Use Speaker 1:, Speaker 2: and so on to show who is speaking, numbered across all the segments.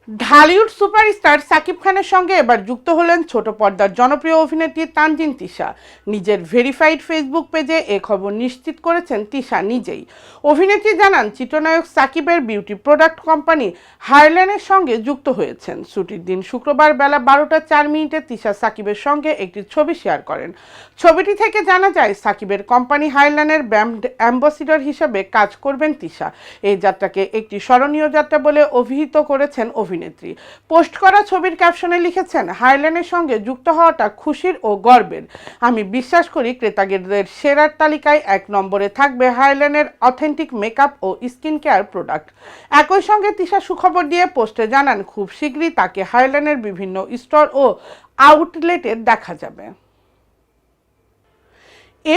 Speaker 1: Dhallywood superstar Shakib খানের সঙ্গে এবার যুক্ত হলেন ছোট পর্দার জনপ্রিয় অভিনেত্রী তানজিন তিশা। নিজের ভেরিফাইড ফেসবুক পেজে এ খবর নিশ্চিত করেছেন তিশা নিজেই। অভিনেত্রী জানান, চিত্রনায়ক সাকিবের বিউটি প্রোডাক্ট কোম্পানি হারল্যানের সঙ্গে যুক্ত হয়েছেন। ছুটির দিন শুক্রবার বেলা 12টা 4 মিনিটে তিশা সাকিবের সঙ্গে একটি ছবি শেয়ার করেন। ছবিটি থেকে জানা যায়, সাকিবের কোম্পানি হারল্যানের ব্র্যান্ড অ্যাম্বাসিডর হিসেবে কাজ করবেন তিশা। এই যাত্রাকে একটি স্মরণীয় যাত্রা বলে অভিহিত করেছেন অভিনেত্রী। পোস্ট করা ছবির ক্যাপশনে লিখেছেন, হারল্যানের সঙ্গে যুক্ত হওয়াটা খুশির ও গর্বের। আমি বিশ্বাস করি ক্রেতাদের সেরার তালিকায় 1 নম্বরে থাকবে হারল্যানের অথেন্টিক মেকআপ ও স্কিন কেয়ার প্রোডাক্ট। একই সঙ্গে তিশা সুখবর দিয়ে পোস্টে জানান, খুব শীঘ্রই তাকে হারল্যানের বিভিন্ন স্টোর ও আউটলেটে দেখা যাবে।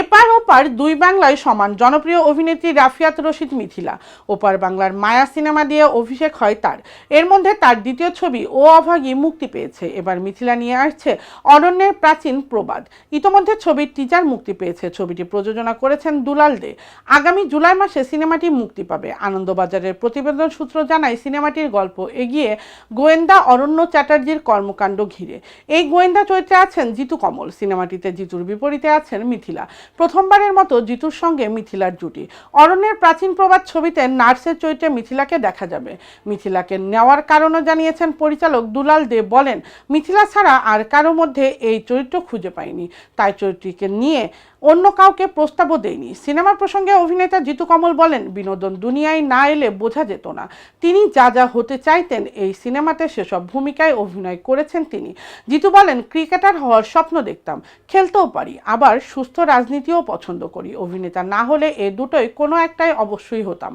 Speaker 1: এপার ওপার দুই বাংলায় সমান জনপ্রিয় অভিনেত্রী রাফিয়াত রশিদ মিথিলা। ওপার বাংলার মায়া সিনেমা দিয়ে অভিষেক হয় তার। এর মধ্যে তার দ্বিতীয় ছবি ও অভাগী মুক্তি পেয়েছে। এবার মিথিলা নিয়ে আসছে অরণ্যের প্রাচীন প্রবাদ। ইতোমধ্যে ছবির টিজার মুক্তি পেয়েছে। ছবিটি প্রযোজনা করেছেন দুলাল দে। আগামী জুলাই মাসে সিনেমাটি মুক্তি পাবে। আনন্দবাজারের প্রতিবেদন সূত্র জানায়, সিনেমাটির গল্প এগিয়ে গোয়েন্দা অরণ্য চ্যাটার্জির কর্মকাণ্ড ঘিরে। এই গোয়েন্দা চরিত্রে আছেন জিতু কমল। সিনেমাটিতে জিতুর বিপরীতে আছেন মিথিলা। প্রথমবারের মতো জিতুর সঙ্গে মিথিলার জুটি। অরণ্যের প্রাচীন প্রবাদ ছবিতে নার্সের চরিত্রে মিথিলাকে দেখা যাবে। মিথিলাকে নেওয়ার কারণও জানিয়েছেন পরিচালক দুলাল দে। বলেন, মিথিলা ছাড়া আর কারো মধ্যে এই চরিত্র খুঁজে পাইনি, তাই চরিত্রকে নিয়ে অন্য কাউকে প্রস্তাবও দেয়নি। সিনেমার প্রসঙ্গে অভিনেতা জিতু কমল বলেন, বিনোদন দুনিয়ায় না এলে বোঝা যেত না। তিনি যা যা হতে চাইতেন এই সিনেমাতে সেসব ভূমিকায় অভিনয় করেছেন তিনি। জিতু বলেন, ক্রিকেটার হওয়ার স্বপ্ন দেখতাম, খেলতেও পারি, আবার সুস্থ রাজনীতিও পছন্দ করি। অভিনেতা না হলে এ দুটোই কোনো একটাই অবশ্যই হতাম।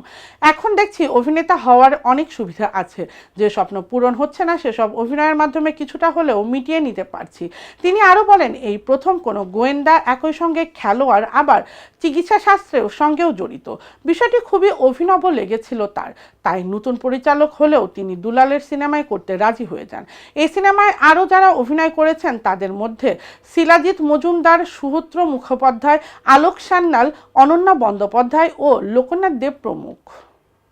Speaker 1: এখন দেখছি অভিনেতা হওয়ার অনেক সুবিধা আছে। যে স্বপ্ন পূরণ হচ্ছে না সেসব অভিনয়ের মাধ্যমে কিছুটা হলেও মিটিয়ে নিতে পারছি। তিনি আরও বলেন, এই প্রথম কোনো গোয়েন্দা একই সঙ্গে খেলোয়াড় আবার চিকিৎসা শাস্ত্রেও সঙ্গেও জড়িত। বিষয়টি খুবই অভিনব লেগেছিল তার, তাই নতুন পরিচালক হলেও তিনি দুলালের সিনেমায় করতে রাজি হয়ে যান। এই সিনেমায় আরও যারা অভিনয় করেছেন তাদের মধ্যে শিলাজিৎ মজুমদার, সুহূত্র মুখোপাধ্যায়, আলোক সান্যাল, অনন্যা বন্দ্যোপাধ্যায় ও লোকনাথ দেব প্রমুখ।